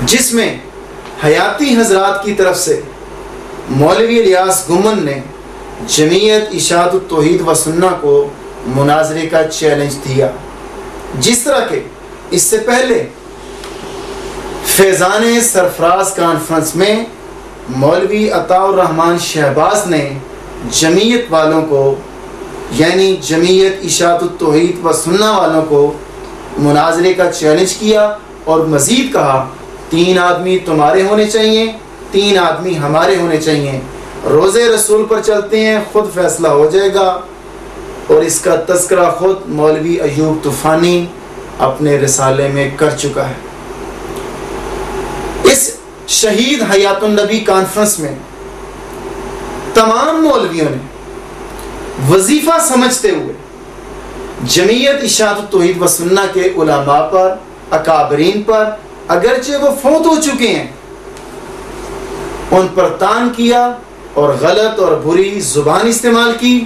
جس میں حیاتی حضرات کی طرف سے مولوی الیاس گمن نے جمعیت اشاعت التوحید و سنہ کو مناظرے کا چیلنج دیا، جس طرح کہ اس سے پہلے فیضان سرفراز کانفرنس میں مولوی عطاء الرحمن شہباز نے جمعیت والوں کو یعنی جمعیت اشاعت التوحید و سنہ والوں کو مناظرے کا چیلنج کیا اور مزید کہا 3 آدمی تمہارے ہونے چاہیے، 3 آدمی ہمارے ہونے چاہیے، روزے رسول پر چلتے ہیں، خود فیصلہ ہو جائے گا۔ اور اس کا تذکرہ خود مولوی ایوب طوفانی اپنے رسالے میں کر چکا ہے۔ اس شہید حیات النبی کانفرنس میں تمام مولویوں نے وظیفہ سمجھتے ہوئے جمعیت اشاعت التوحید و سنہ کے علماء پر، اکابرین پر، اگرچہ وہ فوت ہو چکے ہیں، ان پر تان کیا اور غلط اور بری زبان استعمال کی۔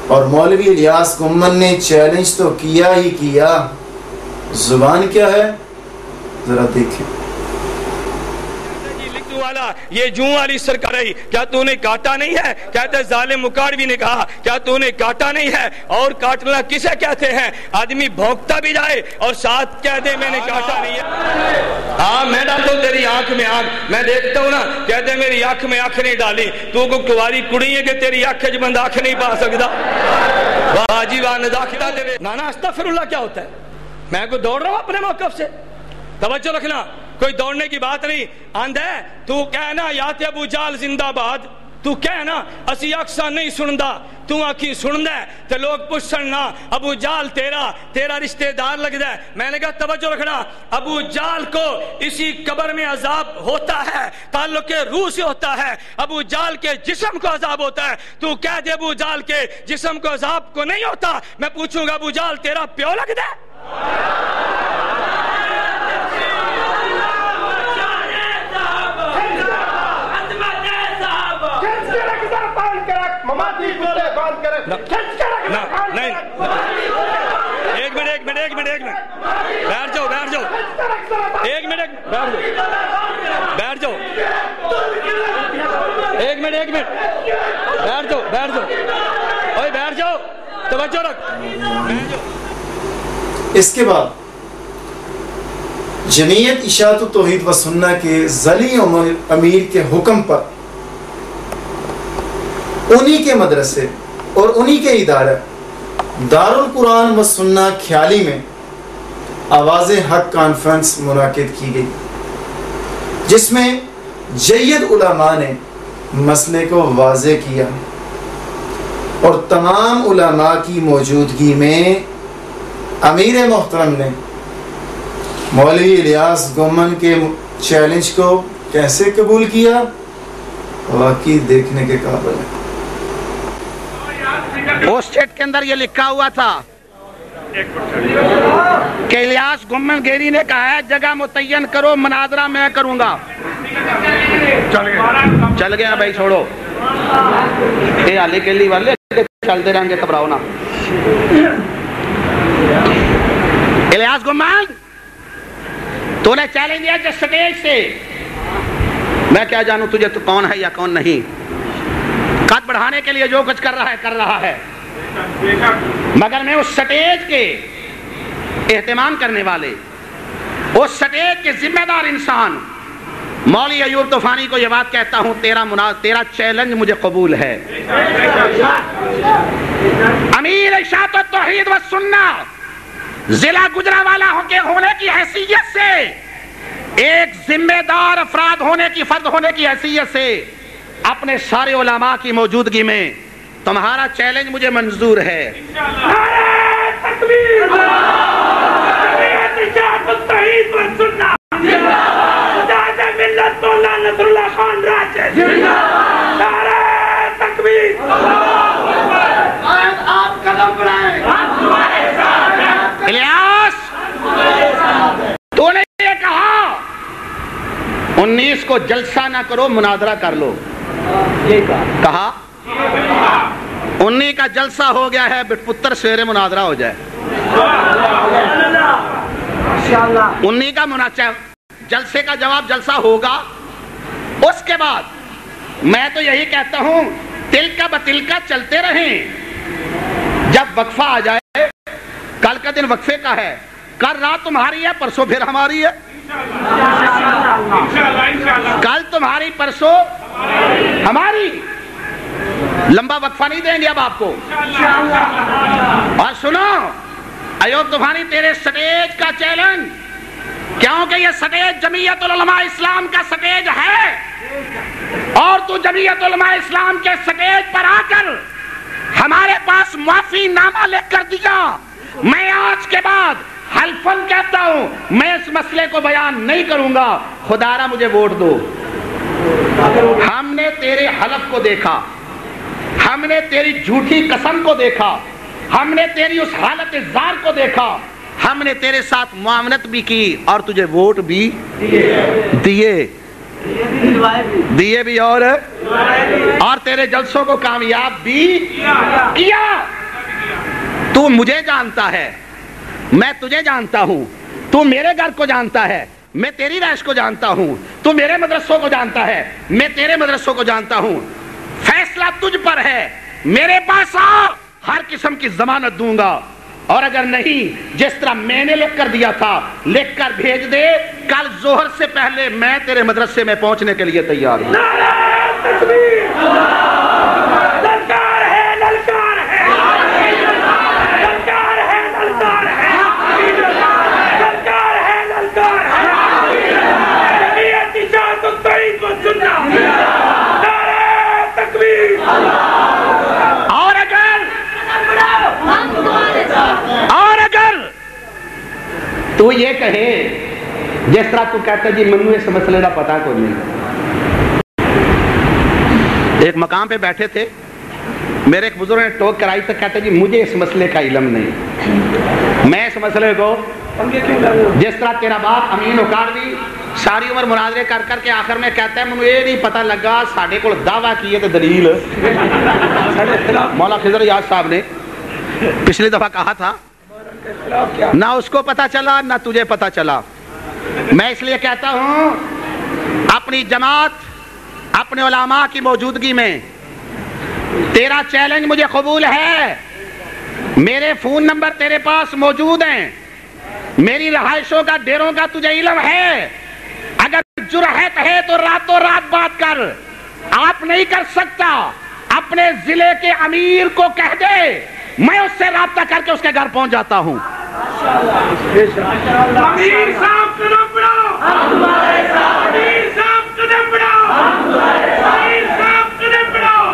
اور مولوی الیاس گمن نے چیلنج تو کیا ہی کیا، زبان کیا ہے ذرا دیکھیں۔ یہ جوں والی سرکار رہی، کیا تو نے کاٹا نہیں ہے؟ کہتے ظالم مکاڑوی نے کہا کیا تو نے کاٹا نہیں ہے؟ اور کاٹنا کسے کہتے ہیں؟ آدمی بھونکتا بھی جائے اور ساتھ کہہ دے میں نے کاٹا نہیں ہے۔ ہاں میں ڈالتا ہوں تیری آنکھ میں آنکھ، میں دیکھتا ہوں نا، کہتے میری آنکھ میں آنکھ نہیں ڈالی، تو کو کواری کڑی ہے کہ تیری آنکھ جو بند آنکھ نہیں پا سکتا۔ واجی وان داخلہ دے نانا استغفر اللہ کیا ہوتا ہے؟ میں کو دوڑ رہا ہوں اپنے موقف سے، توجہ رکھنا، کوئی دوڑنے کی بات نہیں۔ آندھے تو کہنا یات ابو جال زندہ باد، تو کہنا اسی اکثر نہیں سندا، تو آنکھی سندا ہے تو لوگ پوچھنا ابو جال تیرا رشتہ دار لگ جائے۔ میں نے کہا توجہ رکھنا، ابو جال کو اسی قبر میں عذاب ہوتا ہے، تعلق روح سے ہوتا ہے، ابو جال کے جسم کو عذاب ہوتا ہے۔ تو کہہ دے ابو جال کے جسم کو عذاب کو نہیں ہوتا، میں پوچھوں گا ابو جال تیرا پیو لگ جائے؟ نہیں ایک منٹ بیٹھ جاؤ ایک منٹ بیٹھ جاؤ ایک منٹ بیٹھ جاؤ توجہ رکھ۔ اس کے بعد جمعیت اشاعت التوحید و سنہ کے ذلی امیر کے حکم پر انہی کے مدرسے اور انہی کے ادارہ دارالقرآن و سنہ کھیالی میں آواز حق کانفرنس منعقد کی گئی، جس میں جید علماء نے مسئلے کو واضح کیا اور تمام علماء کی موجودگی میں امیر محترم نے مولوی الیاس گمن کے چیلنج کو کیسے قبول کیا، واقعی دیکھنے کے قابل ہے۔ پوسٹ کے اندر یہ لکھا ہوا تھا کہ الیاس گمن گیری نے کہا ہے جگہ متعین کرو، مناظرہ میں کروں گا۔ چل گیا بھائی، چھوڑو یہ علی کیلی والے چلتے رہیں گے، گھبراؤ نا۔ الیاس گمن تو نے چیلنج دیا جس سٹیج سے، میں کیا جانوں تجھے تو کون ہے یا کون نہیں، قد بڑھانے کے لیے جو کچھ کر رہا ہے، مگر میں اس سٹیج کے اہتمام کرنے والے، اس سٹیج کے ذمہ دار انسان مولوی ایوب طوفانی کو یہ بات کہتا ہوں، تیرا چیلنج مجھے قبول ہے۔ امیر اشاعت التوحید و سنہ ضلع گجرانوالہ ہونے کی حیثیت سے، ایک ذمہ دار افراد فرد ہونے کی حیثیت سے، اپنے سارے علماء کی موجودگی میں تمہارا چیلنج مجھے منظور ہے۔ الیاس تو نے یہ کہا 19 کو جلسہ نہ کرو، مناظرہ کر لو، یہ کہا 19 کا جلسہ ہو گیا ہے، بٹ پتر سویرے مناظرہ ہو جائے۔ 19 کا جلسے کا جواب جلسہ ہوگا. اس کے بعد میں تو یہی کہتا ہوں تل کا بتل کا چلتے رہیں. جب وقفہ آ جائے, کل کا دن وقفے کا ہے, کل رات تمہاری ہے, پرسوں پھر ہماری ہے. کل تمہاری, پرسوں ہماری. لمبا وقفہ نہیں دیں گے اب آپ کو. اور سنو ایوب طوفانی, تیرے سٹیج کا چیلنج, کیونکہ یہ سٹیج جمعیت العلماء اسلام کا سٹیج ہے, اور تو جمعیت علماء اسلام کے سٹیج پر آ کر ہمارے پاس معافی نامہ لکھ کر دیا. میں آج کے بعد حلفاً کہتا ہوں میں اس مسئلے کو بیان نہیں کروں گا. خدا را مجھے ووٹ دو. ہم نے تیرے حلف کو دیکھا, ہم نے تیری جھوٹی قسم کو دیکھا, ہم نے تیری اس حالت زار کو دیکھا, ہم نے تیرے ساتھ معاونت بھی کی اور تجھے ووٹ بھی دیے بھی اور تیرے جلسوں کو کامیاب بھی کیا. تو مجھے جانتا ہے, میں تجھے جانتا ہوں, تو میرے گھر کو جانتا ہے, میں تیری رہائش کو جانتا ہوں, تو میرے مدرسوں کو جانتا ہے, میں تیرے مدرسوں کو جانتا ہوں. فیصلہ تجھ پر ہے. میرے پاس آ, ہر قسم کی ضمانت دوں گا. اور اگر نہیں, جس طرح میں نے لکھ کر دیا تھا لکھ کر بھیج دے. کل ظہر سے پہلے میں تیرے مدرسے میں پہنچنے کے لیے تیار ہوں. تو یہ کہے جس طرح تو کہتا جی منو اس مسئلے کا پتا کو نہیں. ایک مقام پہ بیٹھے تھے, میرے ایک بزرگ نے ٹوک کرائی تو کہتا جی مجھے اس مسئلے کا علم نہیں. میں اس مسئلے کو جس طرح تیرا باپ امین اکاڑوی ساری عمر مناظرے کر کر کے آخر میں کہتا ہے منو یہ نہیں پتا لگا ساڈے کو دعویٰ کی ہے تو دلیل. مولا خضر یاد صاحب نے پچھلی دفعہ کہا تھا نہ اس کو پتا چلا نہ تجھے پتا چلا. میں اس لیے کہتا ہوں اپنی جماعت, اپنے علماء کی موجودگی میں تیرا چیلنج مجھے قبول ہے. میرے فون نمبر تیرے پاس موجود ہیں, میری رہائشوں کا ڈیروں کا تجھے علم ہے. اگر جرأت ہے تو راتوں رات بات کر. آپ نہیں کر سکتا, اپنے ضلع کے امیر کو کہہ دے, میں اس سے رابطہ کر کے اس کے گھر پہنچ جاتا ہوں. امیر صاحب قدم بڑھاؤ, امیر صاحب قدم بڑھاؤ, امیر صاحب قدم بڑھاؤ.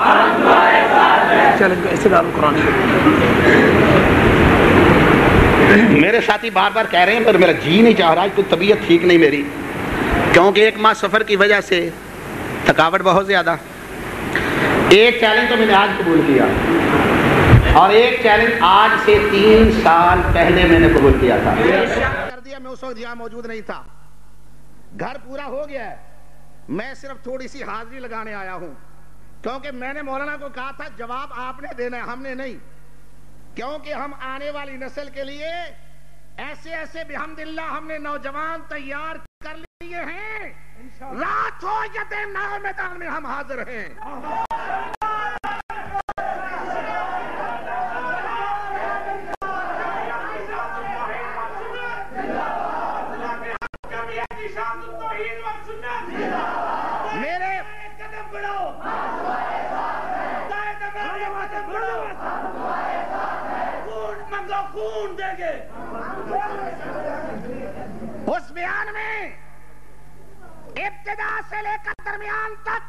چلیں ایسے دارو قرآن. میرے ساتھی بار بار کہہ رہے ہیں پر میرا جی نہیں چاہ رہا, کیونکہ طبیعت ٹھیک نہیں میری, کیونکہ 1 ماہ سفر کی وجہ سے تھکاوٹ بہت زیادہ. ایک چیلنج تو میں نے آج قبول کیا, اور ایک چیلنج آج سے 3 سال پہلے میں نے قبول کیا تھا. کر دیا, میں اس وقت یہاں موجود نہیں تھا. گھر پورا ہو گیا ہے, میں صرف تھوڑی سی حاضری لگانے آیا ہوں, کیونکہ میں نے مولانا کو کہا تھا جواب آپ نے دینا ہے, ہم نے نہیں. کیونکہ ہم آنے والی نسل کے لیے ایسے ایسے بحمدللہ ہم نے نوجوان تیار کر لیے ہیں. رات ہو یا دن نہ میدان میں ہم حاضر ہیں. میرے قدم بڑھاؤ, خون منگو خون دیں گے. اس بیان میں ابتدا سے لے کر درمیان تک